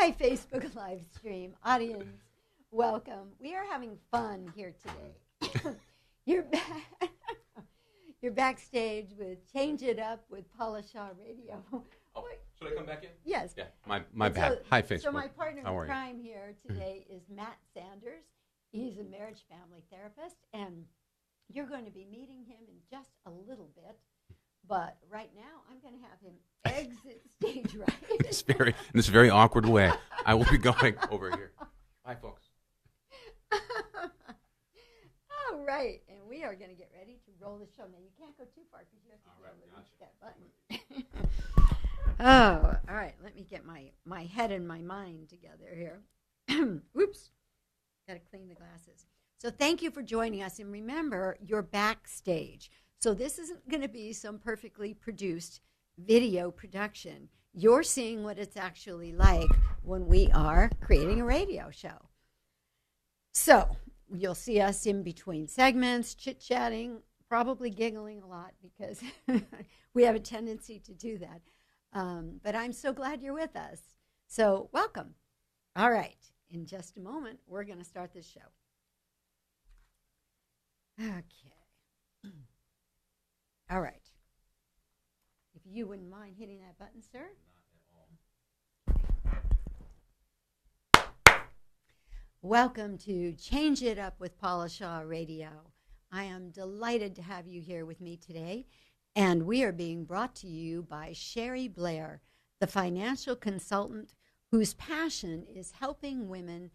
Hi, Facebook live stream audience. Welcome. We are having fun here today. You're you're backstage with Change It Up with Paula Shaw Radio. Oh, should I come back in? Yes. Yeah, my bad. Hi, Facebook. So my partner How in are you? crime here today is Matt Sanders. He's a marriage family therapist, and you're going to be meeting him in just a little bit. But right now, I'm going to have him exit stage right. In this very awkward way. I will be going over here. Hi, folks. All right, and we are going to get ready to roll the show. Now, you can't go too far because you have to be able to reach that button. Oh, all right. Let me get my head and my mind together here. Whoops. Got to clean the glasses. So thank you for joining us. And remember, you're backstage. So this isn't going to be some perfectly produced video production. You're seeing what it's actually like when we are creating a radio show. So you'll see us in between segments, chit-chatting, probably giggling a lot because we have a tendency to do that. But I'm so glad you're with us. So welcome. All right. In just a moment, we're going to start this show. Okay. All right. If you wouldn't mind hitting that button, sir. Not at all. Welcome to Change It Up with Paula Shaw Radio. I am delighted to have you here with me today, and we are being brought to you by Sherry Blair, the financial consultant whose passion is helping women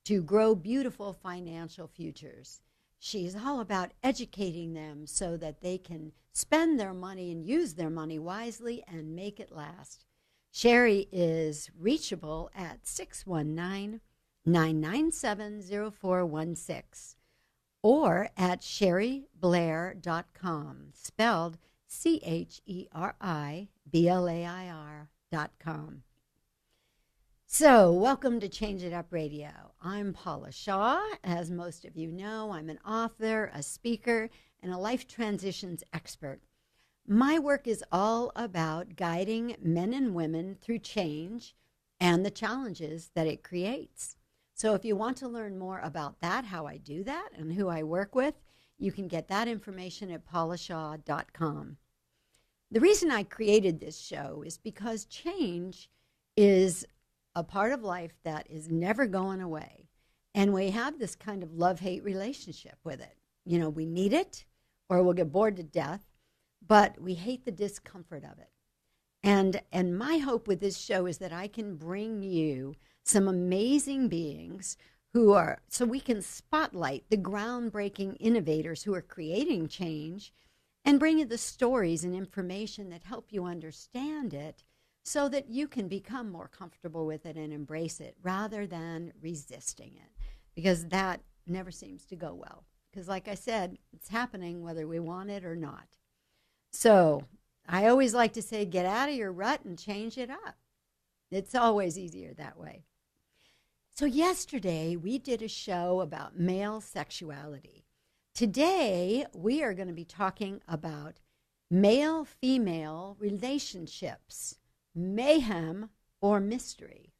to grow beautiful financial futures. She's all about educating them so that they can spend their money and use their money wisely and make it last. Sherry is reachable at 619-997-0416 or at sherryblair.com, spelled CHERIBLAIR.com. So, welcome to Change It Up Radio. I'm Paula Shaw. As most of you know, I'm an author, a speaker, and a life transitions expert. My work is all about guiding men and women through change and the challenges that it creates. So if you want to learn more about that, how I do that, and who I work with, you can get that information at paulashaw.com. The reason I created this show is because change is a part of life that is never going away. And we have this kind of love-hate relationship with it. You know, we need it or we'll get bored to death, but we hate the discomfort of it. And my hope with this show is that I can bring you some amazing beings so we can spotlight the groundbreaking innovators who are creating change and bring you the stories and information that help you understand it so that you can become more comfortable with it and embrace it rather than resisting it, because that never seems to go well. Because like I said, it's happening whether we want it or not. So I always like to say, get out of your rut and change it up. It's always easier that way. So yesterday we did a show about male sexuality. Today we are going to be talking about male-female relationships. Mayhem or mystery.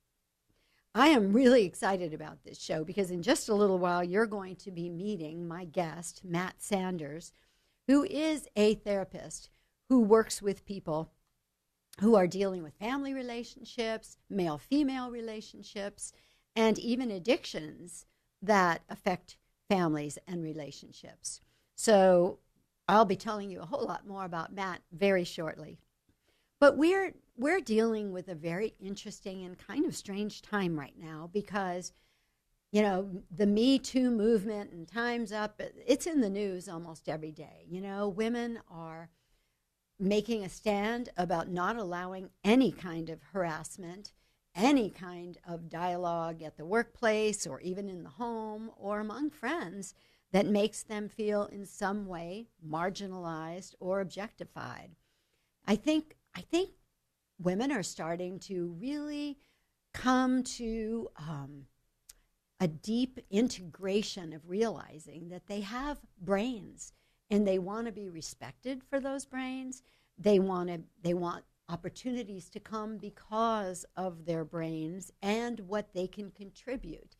I am really excited about this show because in just a little while you're going to be meeting my guest, Matt Sanders, who is a therapist who works with people who are dealing with family relationships, male-female relationships, and even addictions that affect families and relationships. So I'll be telling you a whole lot more about Matt very shortly. But we're dealing with a very interesting and kind of strange time right now because, you know, the Me Too movement and Time's Up, it's in the news almost every day. You know, women are making a stand about not allowing any kind of harassment, any kind of dialogue at the workplace or even in the home or among friends that makes them feel in some way marginalized or objectified. I think women are starting to really come to a deep integration of realizing that they have brains and they want to be respected for those brains. They want opportunities to come because of their brains and what they can contribute.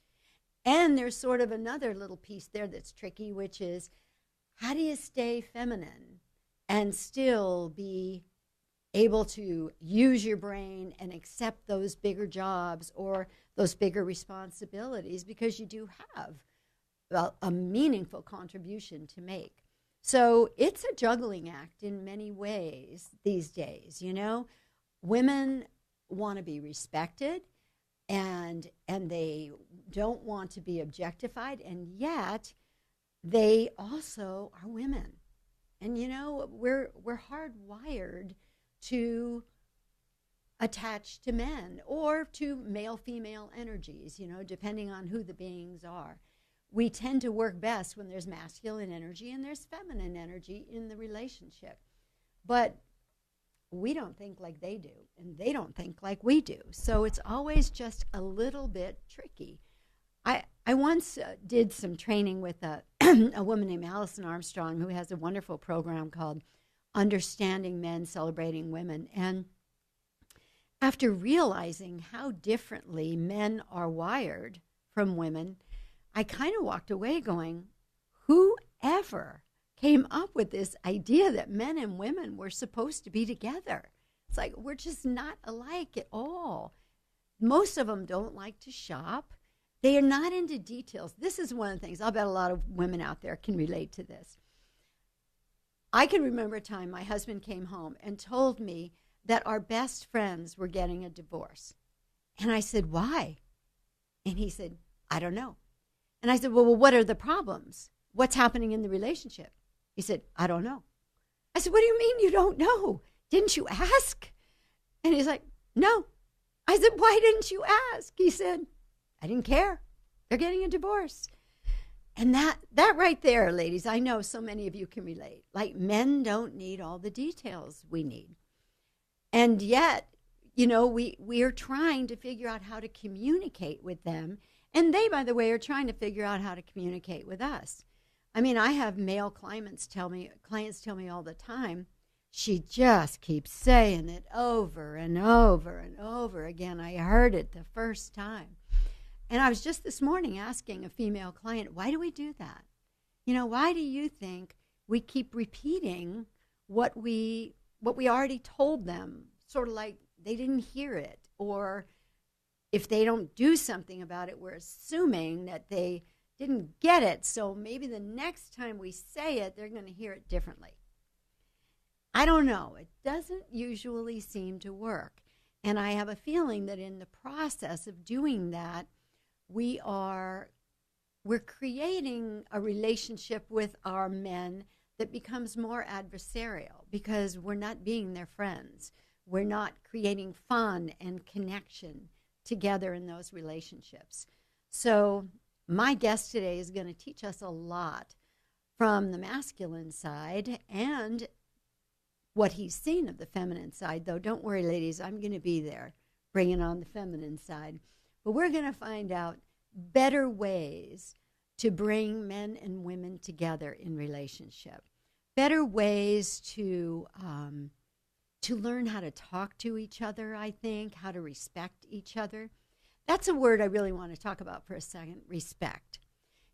And there's sort of another little piece there that's tricky, which is how do you stay feminine and still be able to use your brain and accept those bigger jobs or those bigger responsibilities, because you do have a meaningful contribution to make. So it's a juggling act in many ways these days, you know. Women want to be respected, and they don't want to be objectified, and yet they also are women. And you know, we're hardwired to attach to men or to male-female energies, you know, depending on who the beings are. We tend to work best when there's masculine energy and there's feminine energy in the relationship. But we don't think like they do, and they don't think like we do. So it's always just a little bit tricky. I once did some training with a woman named Allison Armstrong, who has a wonderful program called Understanding Men, Celebrating Women. And after realizing how differently men are wired from women, I kind of walked away going, whoever came up with this idea that men and women were supposed to be together? It's like, we're just not alike at all. Most of them don't like to shop. They are not into details. This is one of the things, I'll bet a lot of women out there can relate to this. I can remember a time my husband came home and told me that our best friends were getting a divorce. And I said, why? And he said, I don't know. And I said, well, what are the problems? What's happening in the relationship? He said, I don't know. I said, what do you mean you don't know? Didn't you ask? And he's like, no. I said, why didn't you ask? He said, I didn't care. They're getting a divorce. And that right there, ladies, I know so many of you can relate. Like, men don't need all the details we need. And yet, you know, we are trying to figure out how to communicate with them. And they, by the way, are trying to figure out how to communicate with us. I mean, I have male clients tell me all the time, she just keeps saying it over and over and over again. I heard it the first time. And I was just this morning asking a female client, why do we do that? You know, why do you think we keep repeating what we already told them, sort of like they didn't hear it? Or if they don't do something about it, we're assuming that they didn't get it. So maybe the next time we say it, they're going to hear it differently. I don't know. It doesn't usually seem to work. And I have a feeling that in the process of doing that, we're creating a relationship with our men that becomes more adversarial because we're not being their friends. We're not creating fun and connection together in those relationships. So my guest today is going to teach us a lot from the masculine side and what he's seen of the feminine side, though don't worry, ladies, I'm going to be there bringing on the feminine side. But we're going to find out better ways to bring men and women together in relationship, better ways to learn how to talk to each other, I think, how to respect each other. That's a word I really want to talk about for a second, respect.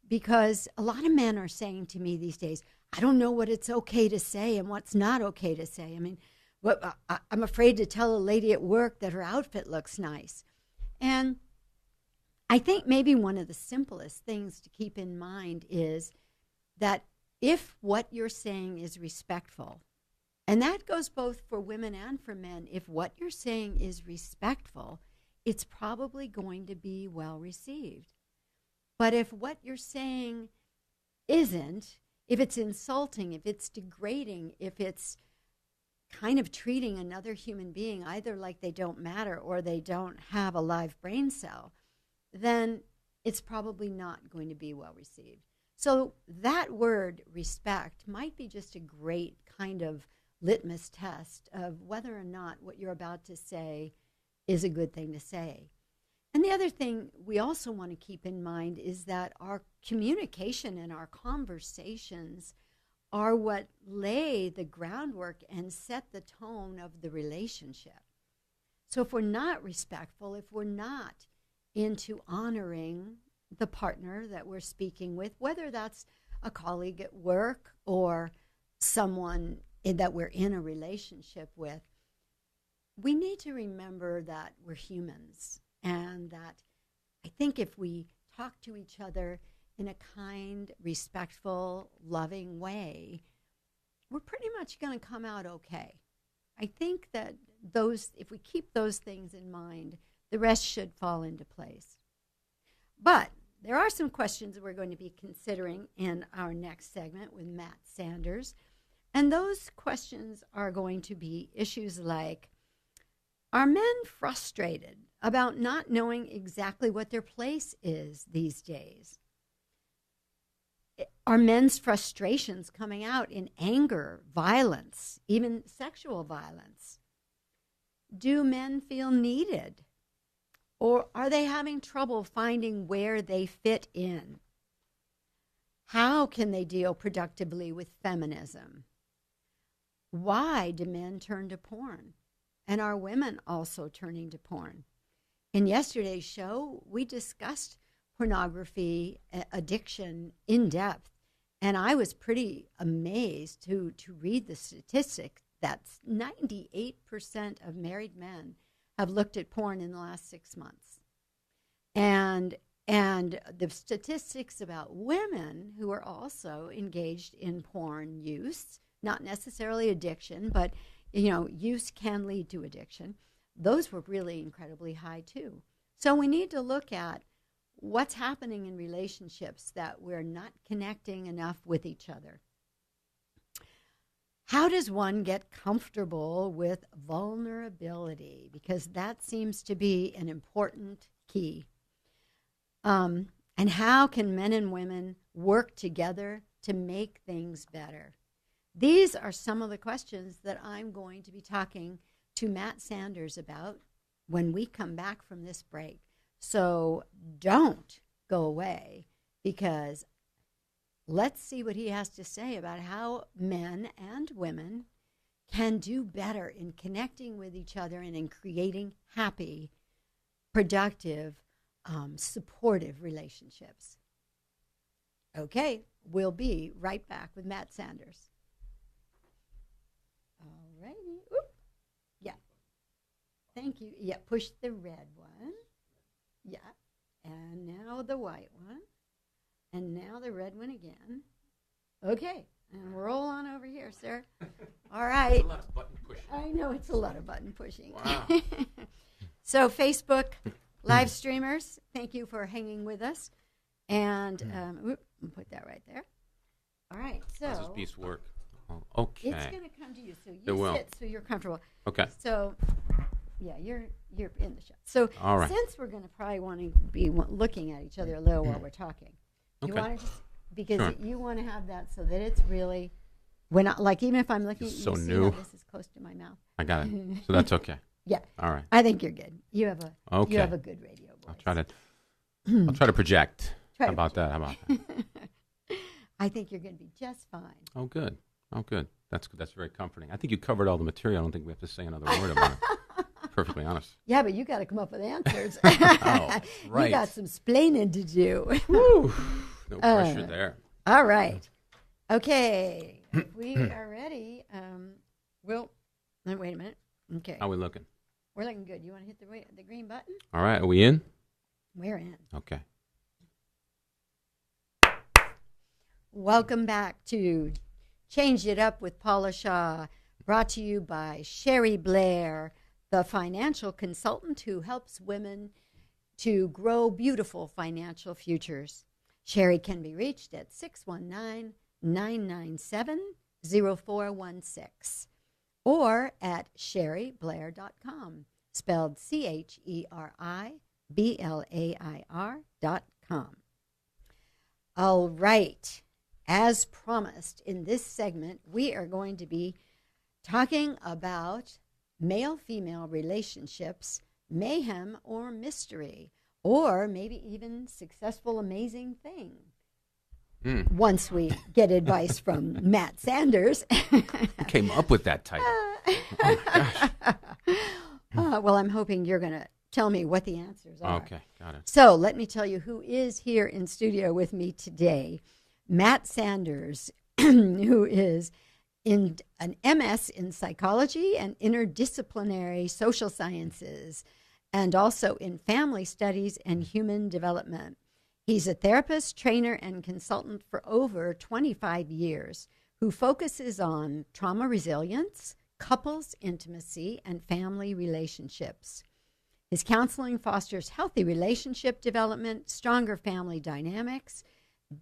Because a lot of men are saying to me these days, I don't know what it's okay to say and what's not okay to say. I mean, I'm afraid to tell a lady at work that her outfit looks nice. And I think maybe one of the simplest things to keep in mind is that if what you're saying is respectful, and that goes both for women and for men, if what you're saying is respectful, it's probably going to be well received. But if what you're saying isn't, if it's insulting, if it's degrading, if it's kind of treating another human being either like they don't matter or they don't have a live brain cell, then it's probably not going to be well received. So that word respect might be just a great kind of litmus test of whether or not what you're about to say is a good thing to say. And the other thing we also want to keep in mind is that our communication and our conversations are what lay the groundwork and set the tone of the relationship. So if we're not respectful, if we're not into honoring the partner that we're speaking with, whether that's a colleague at work or someone that we're in a relationship with, we need to remember that we're humans, and that I think if we talk to each other in a kind, respectful, loving way, we're pretty much going to come out okay. I think that if we keep those things in mind, the rest should fall into place. But there are some questions that we're going to be considering in our next segment with Matt Sanders. And those questions are going to be issues like, are men frustrated about not knowing exactly what their place is these days? Are men's frustrations coming out in anger, violence, even sexual violence? Do men feel needed? Or are they having trouble finding where they fit in? How can they deal productively with feminism? Why do men turn to porn? And are women also turning to porn? In yesterday's show, we discussed pornography addiction in depth, and I was pretty amazed to read the statistic that 98% of married men have looked at porn in the last 6 months. And the statistics about women who are also engaged in porn use, not necessarily addiction, but use can lead to addiction. Those were really incredibly high too. So we need to look at what's happening in relationships that we're not connecting enough with each other. How does one get comfortable with vulnerability? Because that seems to be an important key. And how can men and women work together to make things better? These are some of the questions that I'm going to be talking to Matt Sanders about when we come back from this break. So don't go away, because let's see what he has to say about how men and women can do better in connecting with each other and in creating happy, productive, supportive relationships. Okay, we'll be right back with Matt Sanders. All righty. Yeah. Thank you. Yeah, push the red one. Yeah. And now the white one. And now the red one again. Okay. And roll on over here, sir. All right. It's a lot of button pushing. I know it's a lot of button pushing. Wow. So Facebook live streamers, thank you for hanging with us. And I'll put that right there. All right. So how's this piece work? Oh, okay. it's going to come to you. So you sit so you're comfortable. Okay. So yeah, you're in the shot. So all right. Since we're going to probably want to be looking at each other a little while we're talking, you want to just, because you want to have that so that it's really, when I, like, even if I'm looking at you, so see new. how this is close to my mouth. I got it. So that's okay. Yeah. All right. I think you're good. You have a good radio voice. I'll try to project. How about that? I think you're going to be just fine. Oh, good. That's very comforting. I think you covered all the material. I don't think we have to say another word about it. Perfectly honest. Yeah, but you got to come up with answers. Oh, right. You got some splaining to do. Woo. No pressure there. All right. Okay. If we are ready, wait a minute. Okay. How are we looking? We're looking good. You want to hit the green button? All right. Are we in? We're in. Okay. Welcome back to Change It Up with Paula Shaw, brought to you by Sherry Blair, the financial consultant who helps women to grow beautiful financial futures. Sherry can be reached at 619-997-0416 or at sherryblair.com, spelled CHERIBLAIR.com. All right. As promised, in this segment, we are going to be talking about male-female relationships, mayhem or mystery, or maybe even successful, amazing thing. once we get advice from Matt Sanders. Who came up with that title? Oh my gosh. Well, I'm hoping you're going to tell me what the answers are. Okay, got it. So let me tell you who is here in studio with me today. Matt Sanders, who is in an MS in psychology and interdisciplinary social sciences, and also in family studies and human development. He's a therapist, trainer, and consultant for over 25 years who focuses on trauma resilience, couples intimacy, and family relationships. His counseling fosters healthy relationship development, stronger family dynamics,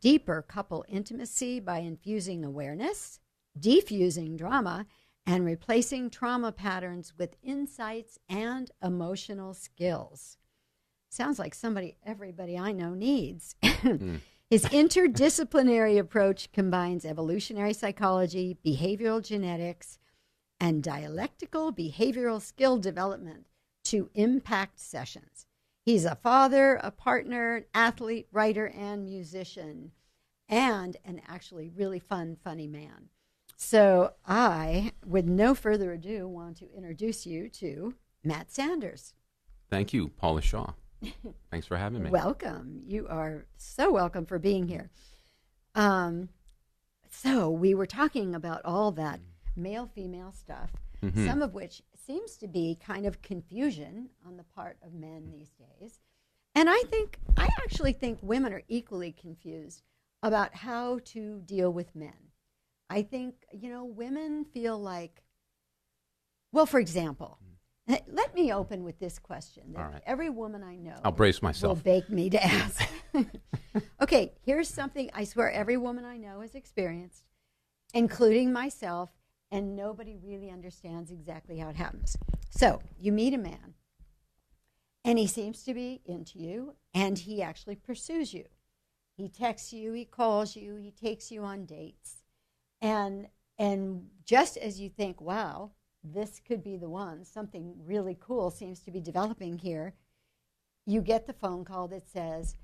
deeper couple intimacy by infusing awareness, defusing drama, and replacing trauma patterns with insights and emotional skills. Sounds like everybody I know needs. His interdisciplinary approach combines evolutionary psychology, behavioral genetics, and dialectical behavioral skill development to impact sessions. He's a father, a partner, an athlete, writer, and musician, and an actually really funny man. So I, with no further ado, want to introduce you to Matt Sanders. Thank you, Paula Shaw. Thanks for having me. Welcome. You are so welcome for being here. So we were talking about all that male-female stuff, some of which seems to be kind of confusion on the part of men these days. And I actually think women are equally confused about how to deal with men. I think, women feel like, well, for example, let me open with this question that right. Every woman I know I'll brace myself. will beg me to ask. Okay, here's something I swear every woman I know has experienced, including myself, and nobody really understands exactly how it happens. So you meet a man, and he seems to be into you, and he actually pursues you. He texts you, he calls you, he takes you on dates. And just as you think, wow, this could be the one, something really cool seems to be developing here, you get the phone call that says,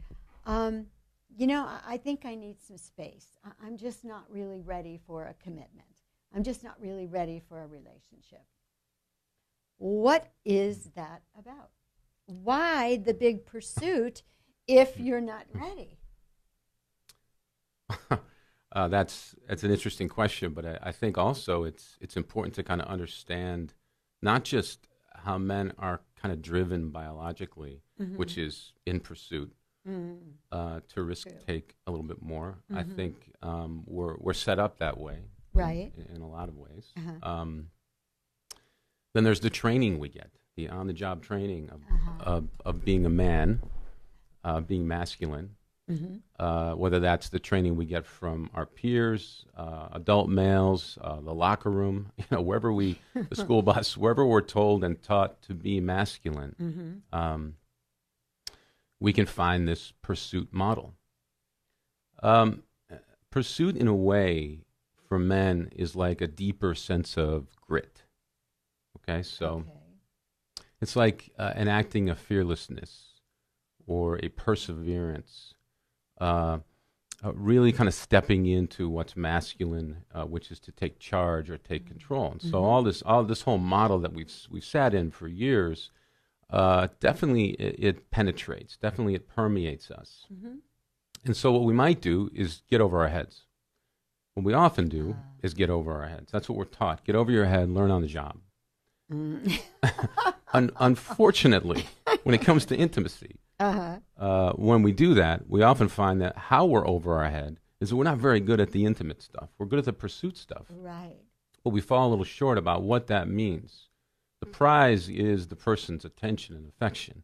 I think I need some space. I'm just not really ready for a commitment. I'm just not really ready for a relationship. What is that about? Why the big pursuit if you're not ready? That's an interesting question, but I think also it's important to kind of understand not just how men are kind of driven biologically, which is in pursuit, to risk take a little bit more. I think we're set up that way, right? In a lot of ways. Then there's the training we get, the on-the-job training of being a man, being masculine. Whether that's the training we get from our peers, adult males, the locker room, wherever the school bus, wherever we're told and taught to be masculine, we can find this pursuit model. Pursuit, in a way, for men is like a deeper sense of grit. Okay, so it's like enacting a fearlessness or a perseverance. Really kind of stepping into what's masculine, which is to take charge or take control. And so all this whole model that we've sat in for years, definitely it penetrates, definitely it permeates us. And so what we might do is get over our heads. What we often do is get over our heads. That's what we're taught. Get over your head, learn on the job. Unfortunately, when it comes to intimacy, when we do that, we often find that how we're over our head is that we're not very good at the intimate stuff. We're good at the pursuit stuff. Right. But we fall a little short about what that means. The prize is the person's attention and affection.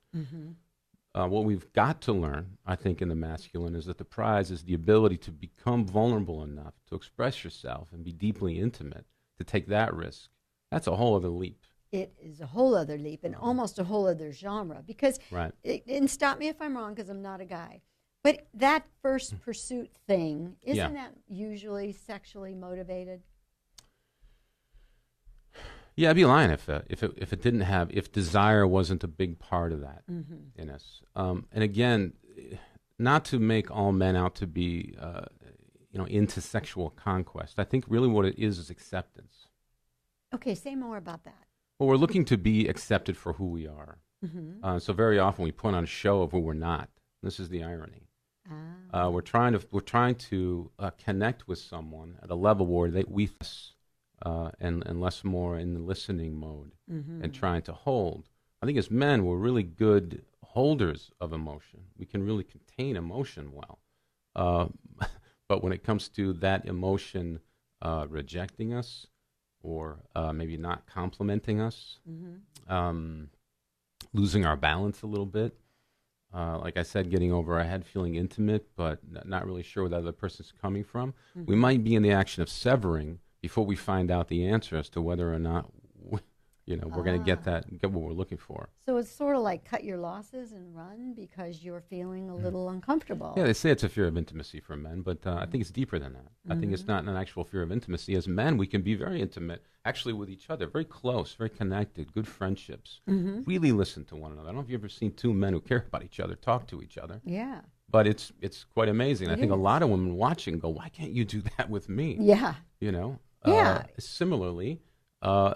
What we've got to learn, I think, in the masculine is that the prize is the ability to become vulnerable enough to express yourself and be deeply intimate, to take that risk. That's a whole other leap. It is a whole other leap and almost a whole other genre because, and stop me if I'm wrong because I'm not a guy, but that first pursuit thing, isn't that usually sexually motivated? Yeah, I'd be lying if it didn't have, if desire wasn't a big part of that in us. And again, not to make all men out to be, into sexual conquest. I think really what it is acceptance. Okay, say more about that. Well, we're looking to be accepted for who we are. Mm-hmm. So very often we put on a show of who we're not. This is the irony. Ah. We're trying to connect with someone at a level where we and less more in the listening mode and trying to hold. I think as men, we're really good holders of emotion. We can really contain emotion well. But when it comes to that emotion rejecting us or maybe not complimenting us, losing our balance a little bit, like I said, getting over our head, feeling intimate, but not really sure where the other person's coming from, we might be in the action of severing before we find out the answer as to whether or not we're going to get what we're looking for. So it's sort of like cut your losses and run because you're feeling a little uncomfortable. Yeah, they say it's a fear of intimacy for men, but I think it's deeper than that. I think it's not an actual fear of intimacy. As men, we can be very intimate, actually, with each other, very close, very connected, good friendships, really listen to one another. I don't know if you've ever seen two men who care about each other talk to each other. Yeah. But it's quite amazing. I think a lot of women watching go, why can't you do that with me? Yeah. Yeah. Similarly,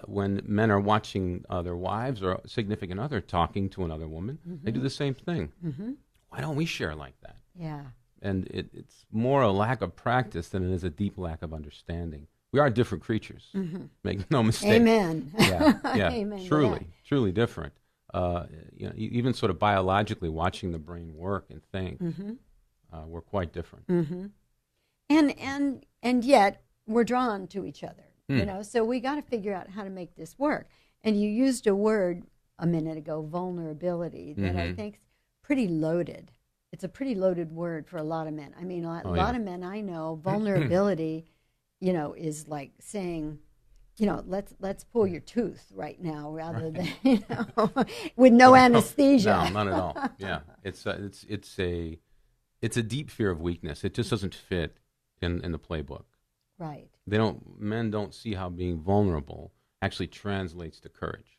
when men are watching their wives or a significant other talking to another woman, they do the same thing. Why don't we share like that? Yeah. And it's more a lack of practice than it is a deep lack of understanding. We are different creatures. Make no mistake. Amen. Yeah. Amen. Truly different. Even sort of biologically watching the brain work and think, we're quite different. And yet we're drawn to each other. So we got to figure out how to make this work. And you used a word a minute ago, vulnerability, that I think's pretty loaded. It's a pretty loaded word for a lot of men. I mean, a lot of men I know, vulnerability, is like saying, let's pull your tooth right now, rather than with no anesthesia. No, not at all. Yeah, it's a deep fear of weakness. It just doesn't fit in the playbook. Right. Men don't see how being vulnerable actually translates to courage.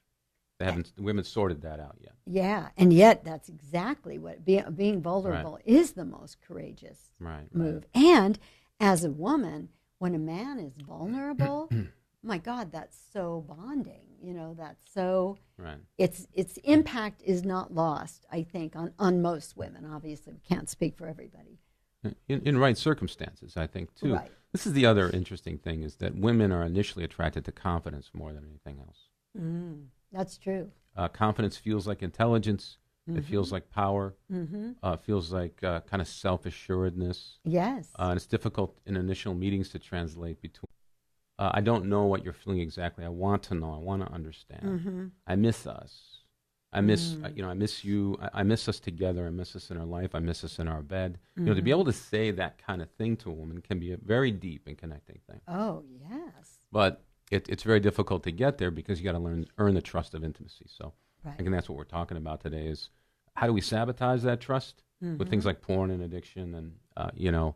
We haven't sorted that out yet. Yeah, and yet that's exactly what being vulnerable is the most courageous move. Right. And as a woman, when a man is vulnerable, my God, that's so bonding. That's so. Right. Its impact is not lost, I think, on most women. Obviously, we can't speak for everybody. In right circumstances, I think, too. Right. This is the other interesting thing, is that women are initially attracted to confidence more than anything else. That's true. Confidence feels like intelligence. It feels like power. Feels like kind of self-assuredness. Yes. And it's difficult in initial meetings to translate between. I don't know what you're feeling exactly. I want to know. I want to understand. I miss us. I miss, I miss you. I miss us together. I miss us in our life. I miss us in our bed. To be able to say that kind of thing to a woman can be a very deep and connecting thing. Oh, yes. But it's very difficult to get there because you got to earn the trust of intimacy. So I think that's what we're talking about today is how do we sabotage that trust with things like porn and addiction and,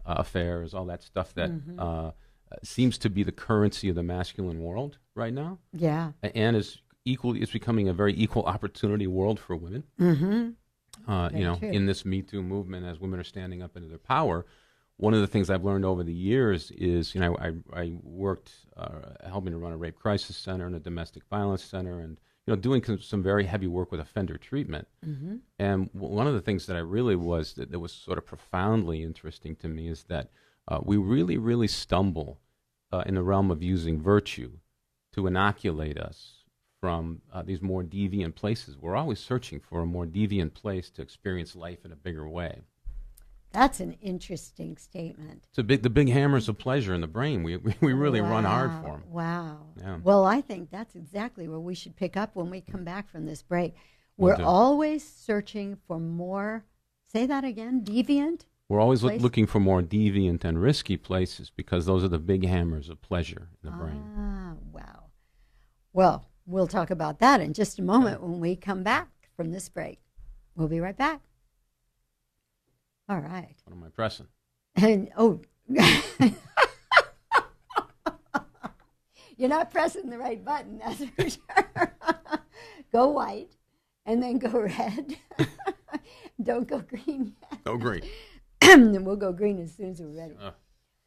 affairs, all that stuff that seems to be the currency of the masculine world right now. Yeah. And it's becoming a very equal opportunity world for women. In this Me Too movement, as women are standing up into their power, one of the things I've learned over the years is, I worked helping to run a rape crisis center and a domestic violence center, and doing some very heavy work with offender treatment. And one of the things that I really that was sort of profoundly interesting to me is that we really, really stumble in the realm of using virtue to inoculate us from these more deviant places. We're always searching for a more deviant place to experience life in a bigger way. That's an interesting statement. The big hammers of pleasure in the brain. We really run hard for them. Wow. Yeah. Well, I think that's exactly where we should pick up when we come back from this break. We're always searching for more, say that again, deviant? We're always looking for more deviant and risky places because those are the big hammers of pleasure in the brain. Ah, wow. Well, we'll talk about that in just a moment when we come back from this break. We'll be right back. All right. What am I pressing? And you're not pressing the right button, that's for sure. Go white and then go red. Don't go green yet. Go green. And we'll go green as soon as we're ready.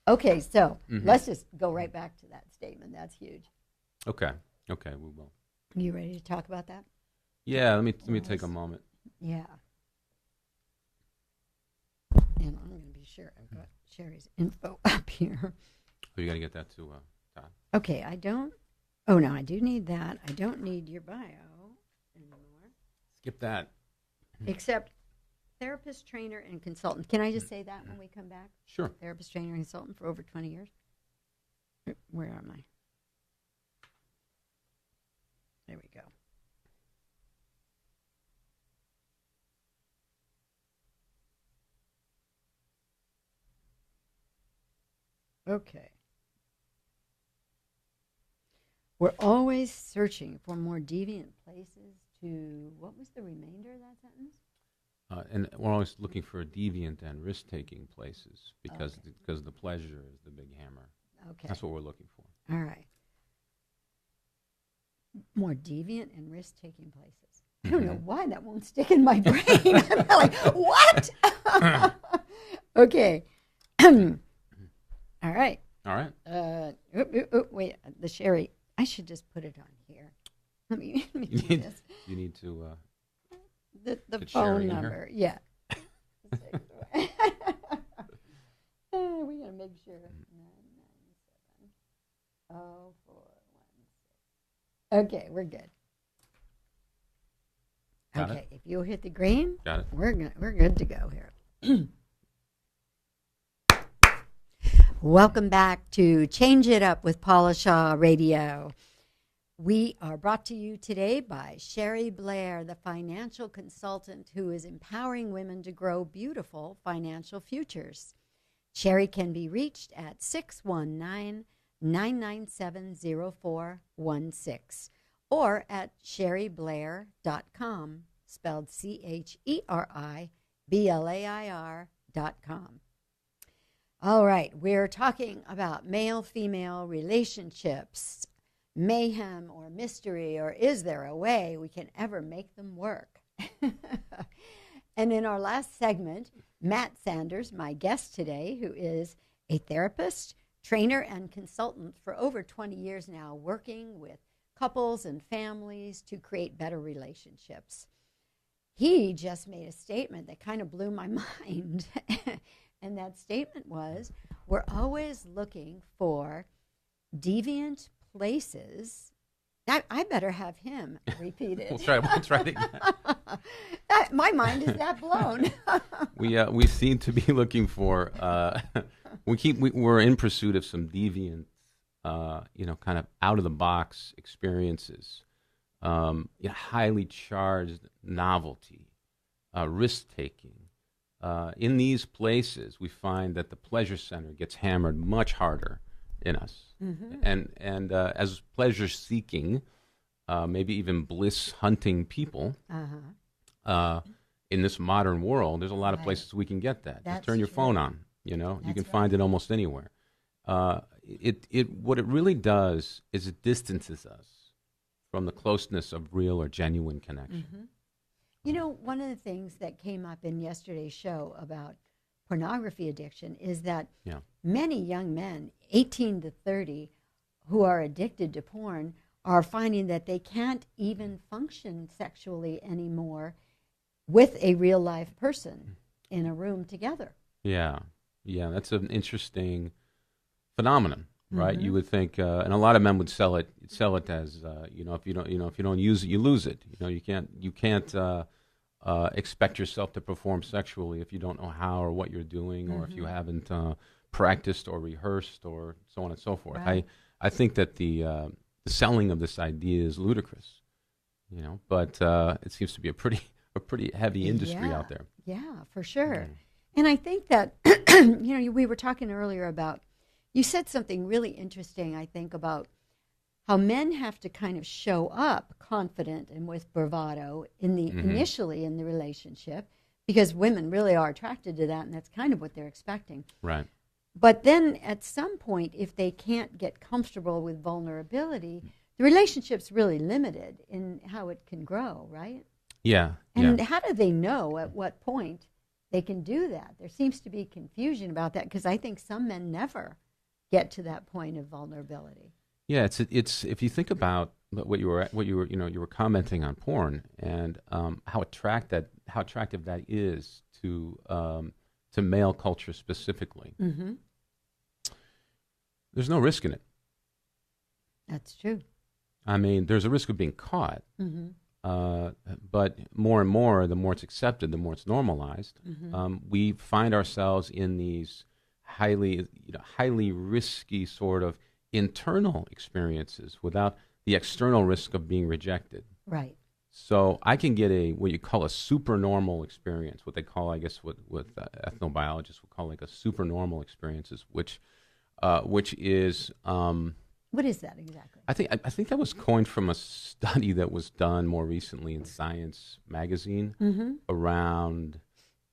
Okay, so let's just go right back to that statement. That's huge. Okay, we will. You ready to talk about that? Yeah, let me take a moment. Yeah. And I'm going to be sure I've got Sherry's info up here. Oh, you got to get that to Todd. Okay, I don't. Oh, no, I do need that. I don't need your bio anymore. Skip that. Except therapist, trainer, and consultant. Can I just say that when we come back? Sure. Therapist, trainer, and consultant for over 20 years. Where am I? There we go. Okay. We're always searching for more deviant places to, what was the remainder of that sentence? And we're always looking for deviant and risk-taking places because the pleasure is the big hammer. Okay. That's what we're looking for. All right. More deviant and risk-taking places. I don't know why that won't stick in my brain. I'm like, what? Okay. All right. All right. Wait, the Sherry. I should just put it on here. Let me do this. You need to... the Get phone Sherry in number. Yeah. We got to make sure. 997-0416. Okay, we're good. Got okay, it? if you'll hit the green, Got it. we're good to go here. Welcome back to Change It Up with Paula Shaw Radio. We are brought to you today by Sherry Blair, the financial consultant who is empowering women to grow beautiful financial futures. Sherry can be reached at 619-997-0416 or at sherryblair.com, spelled CHERIBLAIR.com. All right, we're talking about male-female relationships, mayhem or mystery, or is there a way we can ever make them work? And in our last segment, Matt Sanders, my guest today, who is a therapist, trainer, and consultant for over 20 years now, working with couples and families to create better relationships. He just made a statement that kind of blew my mind. And that statement was, we're always looking for deviant places. I better have him repeat it. We'll try it again. My mind is that blown. We seem to be looking for we're in pursuit of some deviant, kind of out of the box experiences, highly charged novelty, risk taking. In these places, we find that the pleasure center gets hammered much harder in us, and as pleasure seeking, maybe even bliss hunting people. In this modern world, there's a lot of places we can get that. That's Just turn your true. phone on. You can find it almost anywhere. What it really does is it distances us from the closeness of real or genuine connection. One of the things that came up in yesterday's show about pornography addiction is that many young men, 18 to 30, who are addicted to porn are finding that they can't even function sexually anymore with a real life person in a room together. Yeah, that's an interesting phenomenon, right? You would think, and a lot of men would sell it as, if you don't use it, you lose it. You can't expect yourself to perform sexually if you don't know how or what you're doing, or if you haven't practiced or rehearsed or so on and so forth. Right. I think that the selling of this idea is ludicrous, but it seems to be a pretty heavy industry out there. Yeah, for sure. And I think that, we were talking earlier about, you said something really interesting, I think, about how men have to kind of show up confident and with bravado initially in the relationship, because women really are attracted to that, and that's kind of what they're expecting. Right. But then at some point, if they can't get comfortable with vulnerability, the relationship's really limited in how it can grow, right? Yeah. And how do they know at what point they can do that. There seems to be confusion about that because I think some men never get to that point of vulnerability. Yeah, it's if you think about what you were commenting on porn and how attractive that is to male culture specifically. Mm-hmm. There's no risk in it. That's true. I mean, there's a risk of being caught, Mm-hmm. but more and more, the more it's accepted, the more it's normalized. Mm-hmm. We find ourselves in these highly risky sort of internal experiences without the external risk of being rejected. Right. So I can get what you call a supernormal experience, what they call, I guess, what ethnobiologists would call like a supernormal experiences, which is what is that exactly? I think that was coined from a study that was done more recently in Science magazine Mm-hmm. around.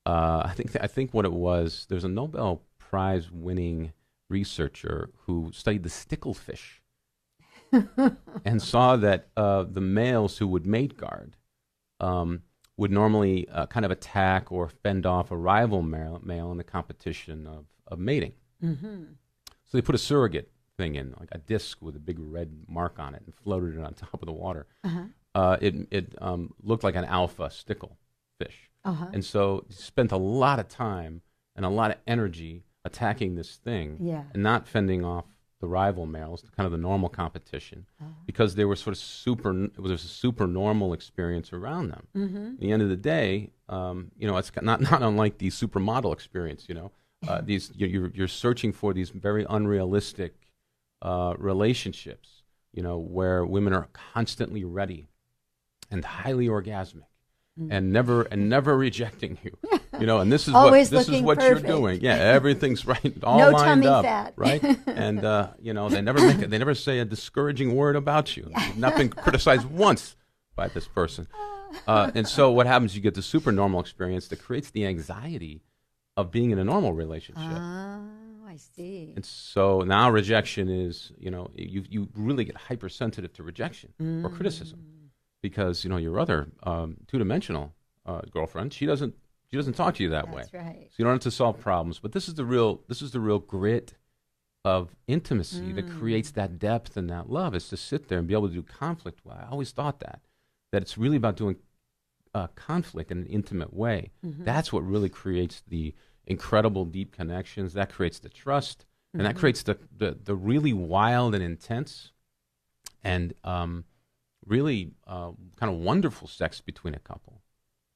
I think what it was. There's a Nobel Prize winning researcher who studied the sticklefish and saw that the males who would mate guard would normally kind of attack or fend off a rival male in the competition of mating. Mm-hmm. So they put a surrogate thing in, like a disc with a big red mark on it, and floated it on top of the water. Uh-huh. It looked like an alpha stickle fish. Uh-huh. And so spent a lot of time and a lot of energy attacking this thing Yeah. and not fending off the rival males, kind of the normal competition, Uh-huh. because they were sort of it was a super normal experience around them. Mm-hmm. At the end of the day, it's not unlike the supermodel experience. These you're searching for these very unrealistic relationships, where women are constantly ready and highly orgasmic, and never rejecting you. And this is Always what looking you're perfect. doing. Yeah, everything's right, all No lined tummy up, fat. right? And they never say a discouraging word about you. You've not been criticized once by this person. And so what happens? You get the supernormal experience that creates the anxiety of being in a normal relationship. Oh, I see. And so now rejection is, you really get hypersensitive to rejection or criticism, because your other two-dimensional girlfriend, she doesn't talk to you that way. That's right. So you don't have to solve problems. But this is the real grit of intimacy that creates that depth and that love, is to sit there and be able to do conflict. Well, I always thought that it's really about doing conflict in an intimate way. Mm-hmm. That's what really creates the incredible deep connections. That creates the trust, and that creates the really wild and intense and really kind of wonderful sex between a couple.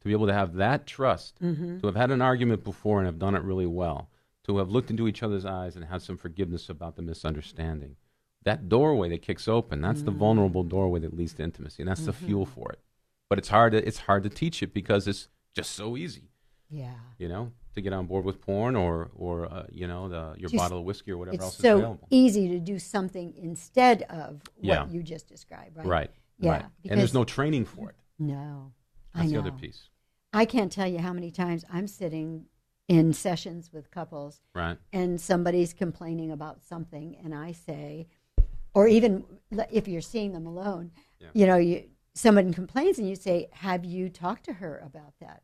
To be able to have that trust, to have had an argument before and have done it really well, to have looked into each other's eyes and had some forgiveness about the misunderstanding. That doorway that kicks open, that's the vulnerable doorway that leads to intimacy, and that's the fuel for it. But it's hard to teach it because it's just so easy. Yeah. To get on board with porn or your bottle of whiskey or whatever else is so available. easy to do something instead of what Yeah. you just described, right? Right. Yeah. Right. And there's no training for it. No. That's I know. the other piece. I can't tell you how many times I'm sitting in sessions with couples, Right. and somebody's complaining about something, and I say, or even if you're seeing them alone, Yeah. someone complains, and you say, "Have you talked to her about that?"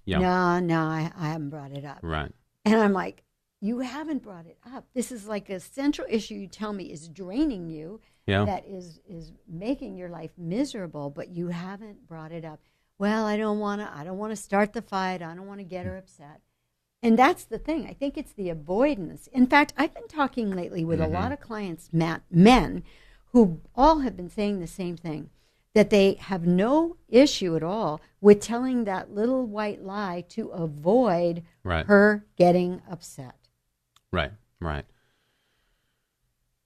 Yeah. No, I haven't brought it up. Right. And I'm like, you haven't brought it up. This is like a central issue you tell me is draining you, Yeah. that is making your life miserable, but you haven't brought it up. Well, I don't want to start the fight. I don't want to get her upset. And that's the thing. I think it's the avoidance. In fact, I've been talking lately with a lot of clients, men, who all have been saying the same thing, that they have no issue at all with telling that little white lie to avoid Right. her getting upset. Right. Right.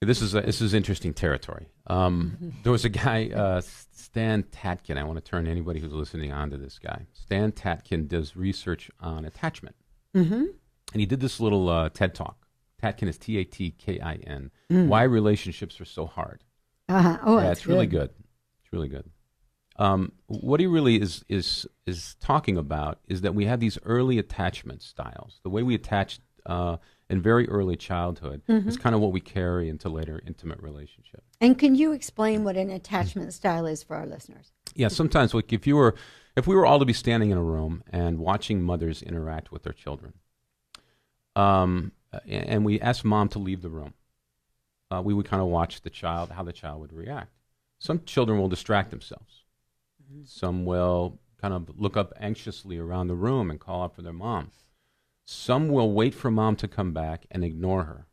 This is interesting territory. There was a guy, Stan Tatkin. I want to turn anybody who's listening on to this guy. Stan Tatkin does research on attachment. Mm-hmm. And he did this little TED Talk. Tatkin is Tatkin. Why relationships are so hard. Uh-huh. Oh, Yeah, that's it's really good. It's really good. What he really is talking about is that we have these early attachment styles. The way we attach in very early childhood is kind of what we carry into later intimate relationships. And can you explain what an attachment style is for our listeners? Yeah, sometimes like if we were all to be standing in a room and watching mothers interact with their children, and we asked mom to leave the room, we would kind of watch how the child would react. Some children will distract themselves. Mm-hmm. Some will kind of look up anxiously around the room and call out for their mom. Some will wait for mom to come back and ignore her.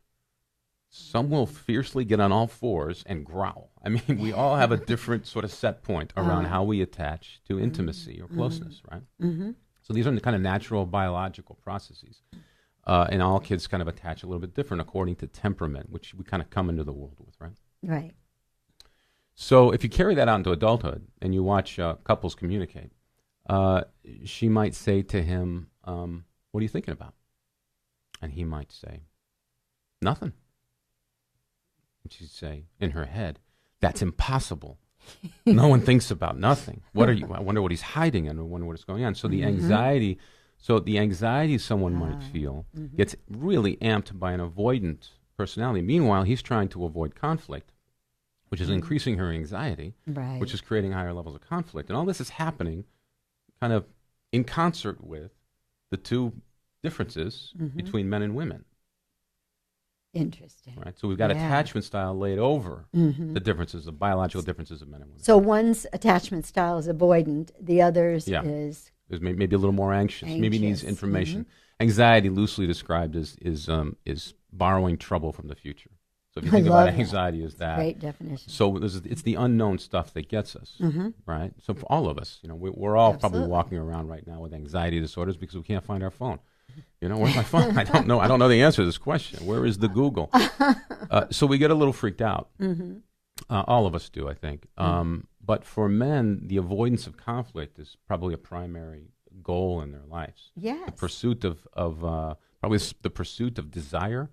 Some will fiercely get on all fours and growl. I mean, we all have a different sort of set point around how we attach to intimacy or closeness, right? Mm-hmm. So these are the kind of natural biological processes. And all kids kind of attach a little bit different according to temperament, which we kind of come into the world with, right? Right. So if you carry that out into adulthood and you watch couples communicate, she might say to him, what are you thinking about? And he might say, nothing. And she'd say, in her head, that's impossible. No one thinks about nothing. What are you? I wonder what he's hiding and I wonder what is going on. So the anxiety, someone might feel gets really amped by an avoidant personality. Meanwhile, he's trying to avoid conflict, which is increasing her anxiety, right, which is creating higher levels of conflict. And all this is happening kind of in concert with the two differences between men and women. Interesting. Right. So we've got attachment style laid over the differences, the biological differences of men and women. So one's attachment style is avoidant, the other's is maybe a little more anxious. Maybe needs information. Anxiety, loosely described, is borrowing trouble from the future. So if you think about anxiety as that. Great definition. So it's the unknown stuff that gets us, right? So for all of us, we're all probably walking around right now with anxiety disorders because we can't find our phone. Where's my phone? I don't know. I don't know the answer to this question. Where is the Google? So we get a little freaked out. All of us do, I think. But for men, the avoidance of conflict is probably a primary goal in their lives. Yes. The pursuit of probably the pursuit of desire,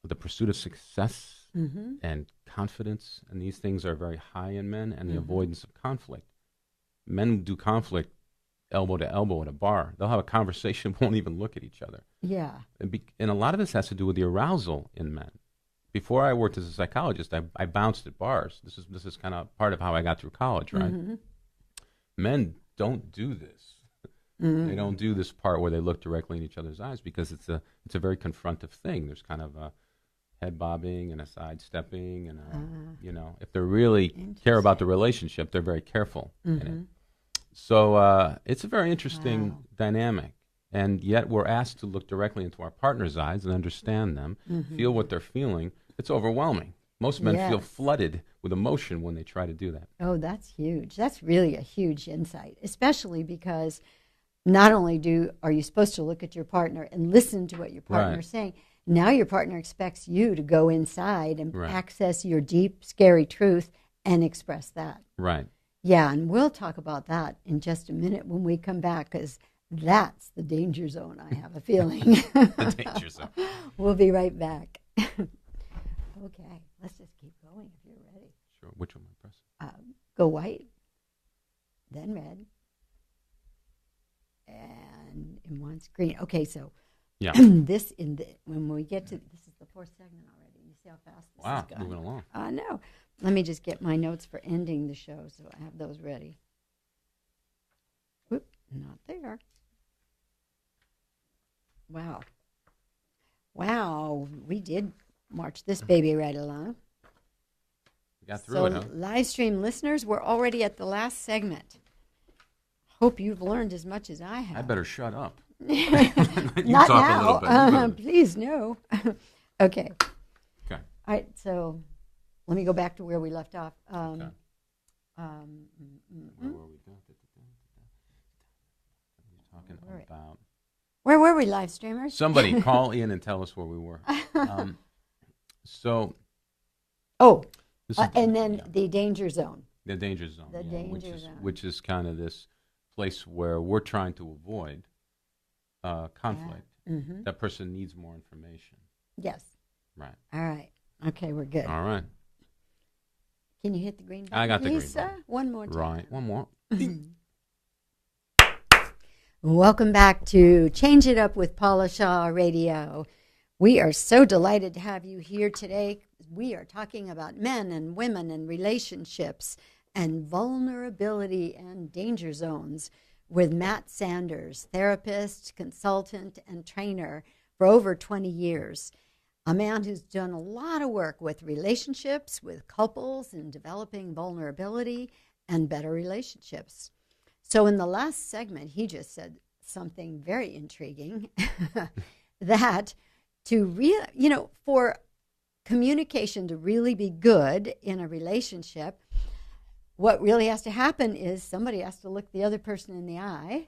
the pursuit of success and confidence, and these things are very high in men, and the avoidance of conflict. Men do conflict elbow to elbow at a bar. They'll have a conversation, won't even look at each other. Yeah. And a lot of this has to do with the arousal in men. Before I worked as a psychologist, I bounced at bars. This is kind of part of how I got through college, right? Men don't do this. They don't do this part where they look directly in each other's eyes because it's a very confrontive thing. There's kind of a head bobbing and a sidestepping, and if they really care about the relationship, they're very careful in it. So it's a very interesting dynamic, and yet we're asked to look directly into our partner's eyes and understand them, feel what they're feeling. It's overwhelming. Most men feel flooded with emotion when they try to do that. Oh, that's huge. That's really a huge insight, especially because not only are you supposed to look at your partner and listen to what your partner is saying, now your partner expects you to go inside and access your deep, scary truth and express that. Right. Yeah, and we'll talk about that in just a minute when we come back, because that's the danger zone, I have a feeling. The danger zone. We'll be right back. Okay, let's just keep going if you're ready. Sure. Which one am I pressing? Go white, then red, and in one's green. Okay, so when we get to, this is the fourth segment already. You see how fast this is going? Moving along. I know. Let me just get my notes for ending the show so I have those ready. Whoop, not there. Wow, we did march this baby right along. We got through it, huh? Live stream listeners, we're already at the last segment. Hope you've learned as much as I have. I better shut up. Not talk now. A little bit. Please, no. Okay. Okay. All right, so let me go back to where we left off. Where were we? Talking about. Where were we, live streamers? Somebody call in and tell us where we were. The danger zone. The danger zone. The danger zone. Which is kind of this place where we're trying to avoid conflict. That person needs more information. Yes. Right. All right. Okay, we're good. All right. Can you hit the green button, I got the green Lisa? button. One more time. Right. One more. Welcome back to Change It Up with Paula Shaw Radio. We are so delighted to have you here today. We are talking about men and women and relationships and vulnerability and danger zones with Matt Sanders, therapist, consultant, and trainer for over 20 years. A man who's done a lot of work with relationships, with couples, in developing vulnerability and better relationships. So in the last segment, he just said something very intriguing, that for communication to really be good in a relationship, what really has to happen is somebody has to look the other person in the eye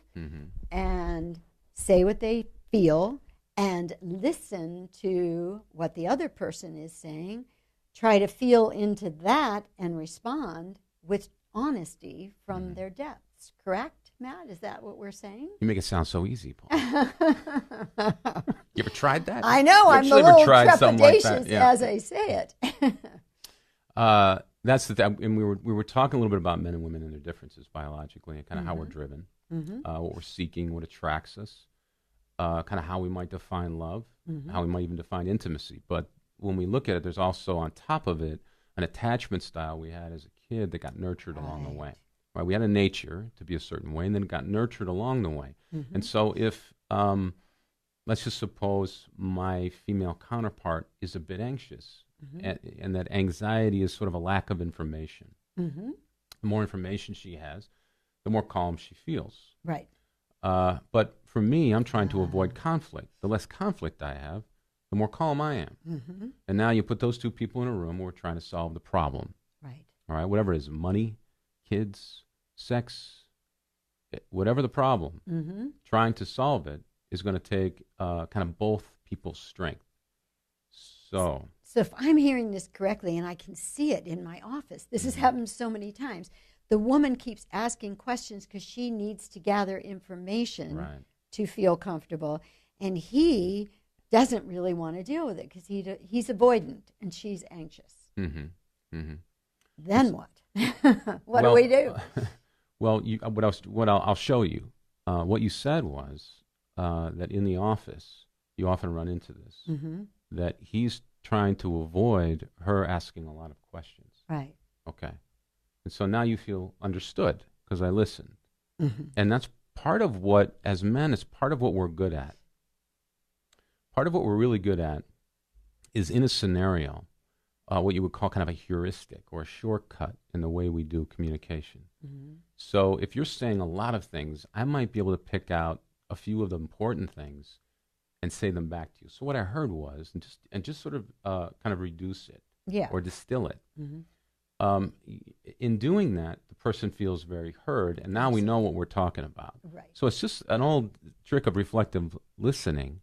and say what they feel and listen to what the other person is saying, try to feel into that and respond with honesty from their depths. Correct, Matt? Is that what we're saying? You make it sound so easy, Paul. You ever tried that? I know. I'm a little trepidatious as I say it. That's the thing. And we were talking a little bit about men and women and their differences biologically, and kind of how we're driven, what we're seeking, what attracts us, kind of how we might define love, how we might even define intimacy. But when we look at it, there's also on top of it an attachment style we had as a kid that got nurtured along the way. Right? We had a nature to be a certain way, and then it got nurtured along the way. And so if, let's just suppose my female counterpart is a bit anxious, and that anxiety is sort of a lack of information. The more information she has, the more calm she feels. Right. But for me, I'm trying to avoid conflict. The less conflict I have, the more calm I am. And now you put those two people in a room where we're trying to solve the problem. Right. All right, whatever it is, money, kids, sex, whatever the problem, trying to solve it is going to take kind of both people's strength. So if I'm hearing this correctly, and I can see it in my office, this has happened so many times. The woman keeps asking questions because she needs to gather information to feel comfortable, and he doesn't really want to deal with it because he's avoidant and she's anxious. Then what? What do we do? Well, I'll show you. What you said was that in the office, you often run into this, that he's trying to avoid her asking a lot of questions. Right. Okay. And so now you feel understood because I listened. And that's part of what, as men, it's part of what we're good at. Part of what we're really good at is in a scenario, what you would call kind of a heuristic or a shortcut in the way we do communication. So if you're saying a lot of things, I might be able to pick out a few of the important things and say them back to you. So what I heard was, and just sort of kind of reduce it or distill it. In doing that, the person feels very heard, and now we know what we're talking about. Right. So it's just an old trick of reflective listening,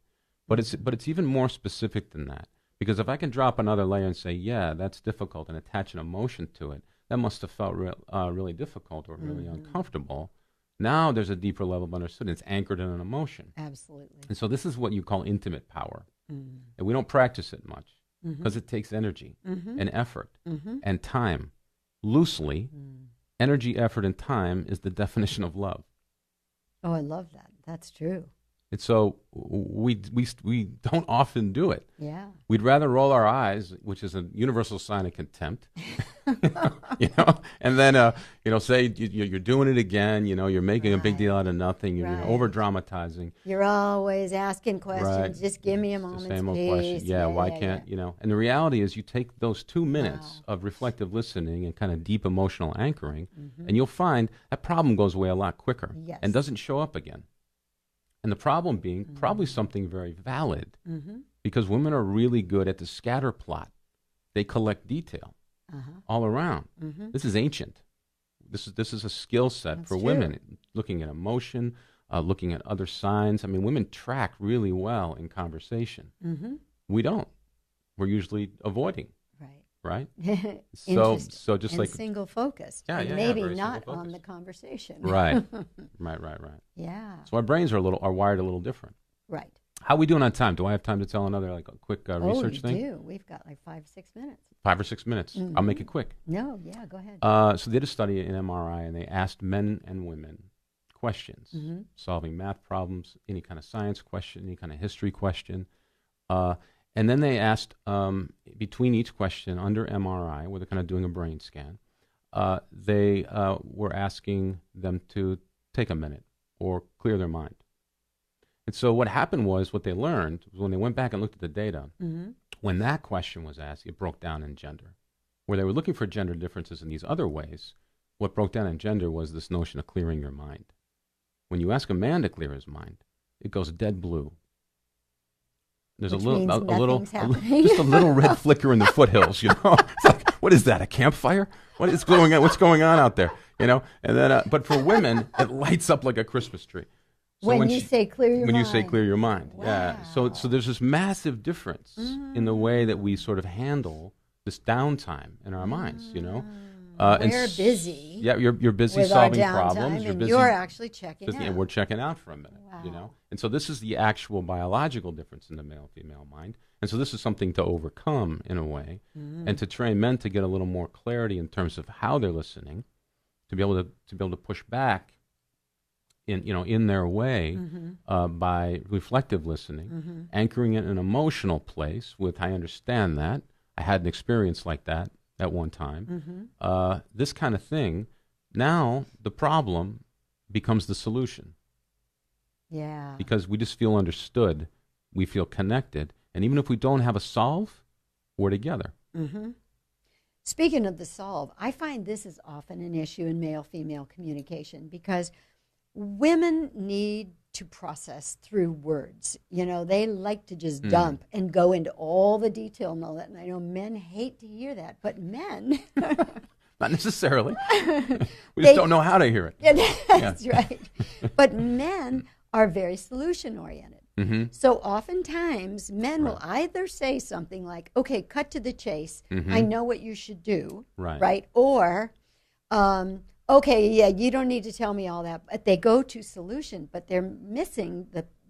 but it's even more specific than that. Because if I can drop another layer and say, yeah, that's difficult, and attach an emotion to it, that must have felt really difficult or really uncomfortable. Now there's a deeper level of understanding. It's anchored in an emotion. Absolutely. And so this is what you call intimate power. And we don't practice it much because it takes energy and effort and time. Loosely, energy, effort, and time is the definition of love. Oh, I love that. That's true. And so we don't often do it. Yeah. We'd rather roll our eyes, which is a universal sign of contempt, and then say you're doing it again. You're making a big deal out of nothing. You're over dramatizing. You're always asking questions. Just give me a moment, the same old please. question. Yeah, why can't. And the reality is, you take those 2 minutes of reflective listening and kind of deep emotional anchoring, and you'll find that problem goes away a lot quicker and doesn't show up again. And the problem being probably something very valid, because women are really good at the scatter plot. They collect detail all around. This is ancient. This is a skill set for women, looking at emotion, looking at other signs. I mean, women track really well in conversation. We don't. We're usually avoiding. Right? So just and like single focused. Yeah, maybe not on the conversation. Right. Yeah. So our brains are wired a little different. Right. How are we doing on time? Do I have time to tell another a quick research thing? Oh, you do. We've got 5-6 minutes. 5 or 6 minutes. I'll make it quick. No, yeah, go ahead. So they did a study in MRI, and they asked men and women questions, solving math problems, any kind of science question, any kind of history question. And then they asked, between each question under MRI, where they're kind of doing a brain scan, they were asking them to take a minute or clear their mind. And so what happened was, what they learned was when they went back and looked at the data, when that question was asked, it broke down in gender. Where they were looking for gender differences in these other ways, what broke down in gender was this notion of clearing your mind. When you ask a man to clear his mind, it goes dead blue. There's Which a little, means just a little red flicker in the foothills. You know, it's like, what is that? A campfire? What is going on? What's going on out there? You know, and then, but for women, it lights up like a Christmas tree. So when you say clear your mind. When you say clear your mind, Wow. yeah. So there's this massive difference in the way that we sort of handle this downtime in our minds. You know, we're busy. Yeah, you're busy with solving our downtime, problems. You're and busy. you're actually checking out. And we're checking out for a minute. Wow. You know, and so this is the actual biological difference in the male-female mind. And so this is something to overcome in a way, and to train men to get a little more clarity in terms of how they're listening, to be able to push back in their way by reflective listening, anchoring it in an emotional place with, I understand that, I had an experience like that at one time, this kind of thing. Now the problem becomes the solution. Yeah. Because we just feel understood, we feel connected, and even if we don't have a solve, we're together. Speaking of the solve, I find this is often an issue in male-female communication because women need to process through words. You know, they like to just dump and go into all the detail and all that. And I know men hate to hear that, but men... Not necessarily. We just don't know how to hear it. That's right. But men are very solution-oriented. So oftentimes, men will either say something like, okay, cut to the chase. I know what you should do. Right? Or, okay, yeah, you don't need to tell me all that. But they go to solution, but they're missing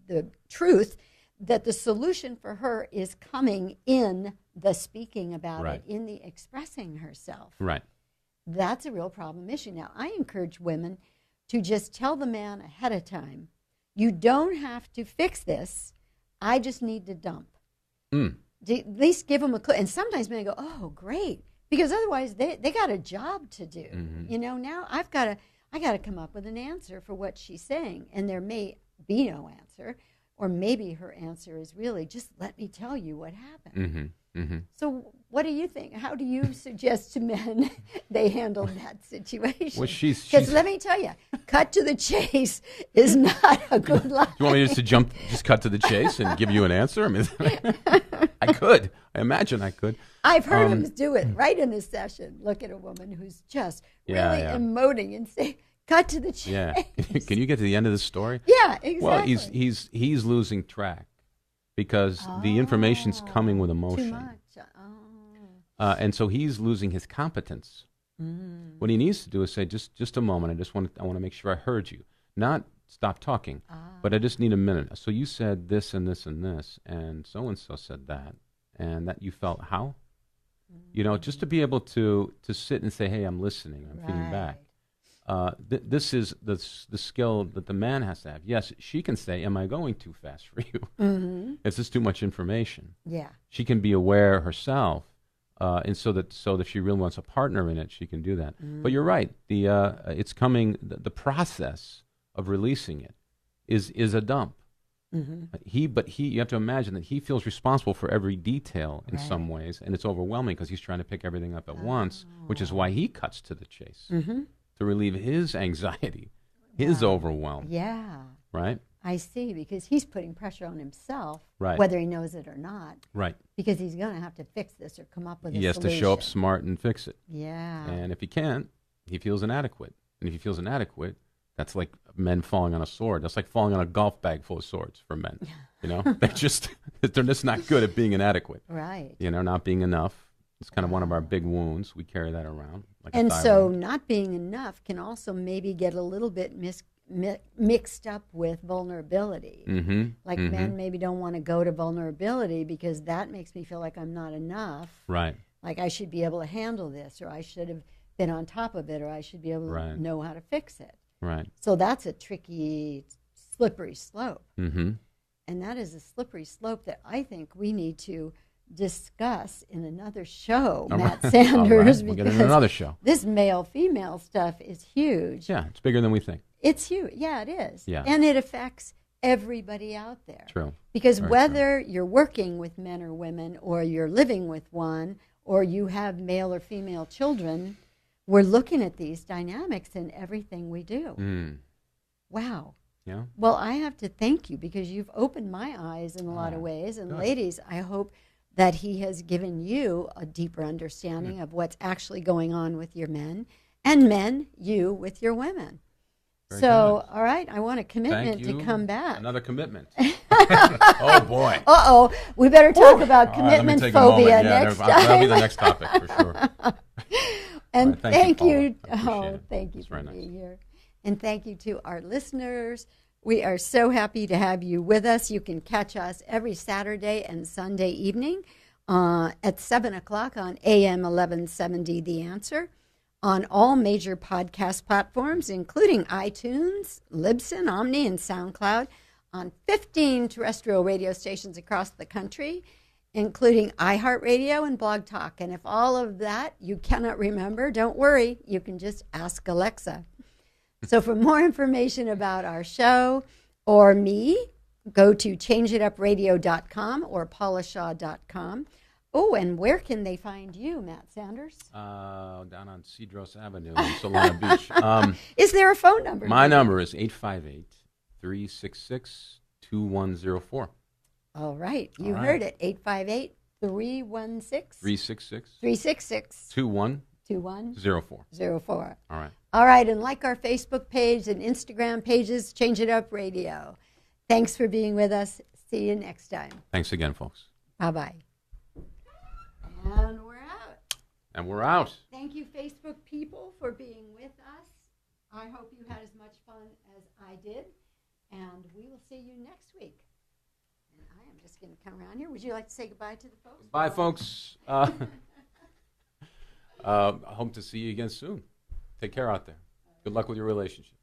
the truth that the solution for her is coming in the speaking about it, in the expressing herself. Right. That's a real problem issue. Now, I encourage women to just tell the man ahead of time, you don't have to fix this. I just need to dump. At least give them a clue. And sometimes men go, oh, great. Because otherwise they got a job to do. You know, now I got to come up with an answer for what she's saying. And there may be no answer. Or maybe her answer is really, just let me tell you what happened. So what do you think? How do you suggest to men they handle that situation? Well, because let me tell you, cut to the chase is not a good line. You want me just cut to the chase and give you an answer? I mean, I could. I imagine I could. I've heard him do it right in a session. Look at a woman who's just really emoting and say, cut to the chase. Yeah. Can you get to the end of the story? Yeah, exactly. Well, he's losing track because the information's coming with emotion. Too much. And so he's losing his competence. What he needs to do is say, just a moment. I want to make sure I heard you. Not stop talking, but I just need a minute. So you said this and this and this, and so said that, and that you felt how? You know, just to be able to sit and say, hey, I'm listening. I'm feeding back. This is the skill that the man has to have. Yes, she can say, am I going too fast for you? It's just too much information. Yeah. She can be aware herself, and so that if she really wants a partner in it, she can do that. But you're right. It's coming. The process of releasing it is a dump. You have to imagine that he feels responsible for every detail in some ways, and it's overwhelming because he's trying to pick everything up at once, which is why he cuts to the chase. To relieve his anxiety, his overwhelm. Yeah. Right? I see, because he's putting pressure on himself, right, whether he knows it or not. Right. Because he's going to have to fix this or come up with a solution. He has to show up smart and fix it. Yeah. And if he can't, he feels inadequate. And if he feels inadequate, that's like men falling on a sword. That's like falling on a golf bag full of swords for men. You know? they're just not good at being inadequate. Right. You know, not being enough. It's kind of one of our big wounds. We carry that around. Like and so not being enough can also maybe get a little bit mixed up with vulnerability. Like men maybe don't want to go to vulnerability because that makes me feel like I'm not enough. Right. Like I should be able to handle this, or I should have been on top of it, or I should be able to know how to fix it. Right. So that's a tricky, slippery slope. And that is a slippery slope that I think we need to discuss in another show, Matt All Sanders, right. We'll get because in another show. this male-female stuff is huge. Yeah, it's bigger than we think. It's huge. Yeah, it is. Yeah. And it affects everybody out there. True. Because Very whether you're working with men or women, or you're living with one, or you have male or female children, we're looking at these dynamics in everything we do. Wow. Yeah. Well, I have to thank you because you've opened my eyes in a lot of ways. And good. ladies, I hope that he has given you a deeper understanding of what's actually going on with your men, and men, you with your women. Very So, good. all right, I want a commitment Thank you. to come back. Another commitment. Oh, boy. Uh-oh, we better talk about All right, let me commitment take a moment. phobia Yeah, next that'll be time. the next topic for sure. And All right, thank you, thank you. Paula. I appreciate it. Thank you It's for very nice. being here. And thank you to our listeners. We are so happy to have you with us. You can catch us every Saturday and Sunday evening at 7 o'clock on AM 1170 The Answer, on all major podcast platforms, including iTunes, Libsyn, Omni, and SoundCloud, on 15 terrestrial radio stations across the country, including iHeartRadio and Blog Talk. And if all of that you cannot remember, don't worry. You can just ask Alexa. So for more information about our show or me, go to changeitupradio.com or paulashaw.com. Oh, and where can they find you, Matt Sanders? Down on Cedros Avenue in Solana Beach. Is there a phone number? My number is 858-366-2104. All right. You All right. heard it. 858-316. 366 366 2104. 2104. All right. All right, and like our Facebook page and Instagram pages, Change It Up Radio. Thanks for being with us. See you next time. Thanks again, folks. Bye-bye. And we're out. And we're out. Thank you, Facebook people, for being with us. I hope you had as much fun as I did, and we will see you next week. And I am just going to come around here. Would you like to say goodbye to the folks? Bye, folks. Hope to see you again soon. Take care out there. Good luck with your relationship.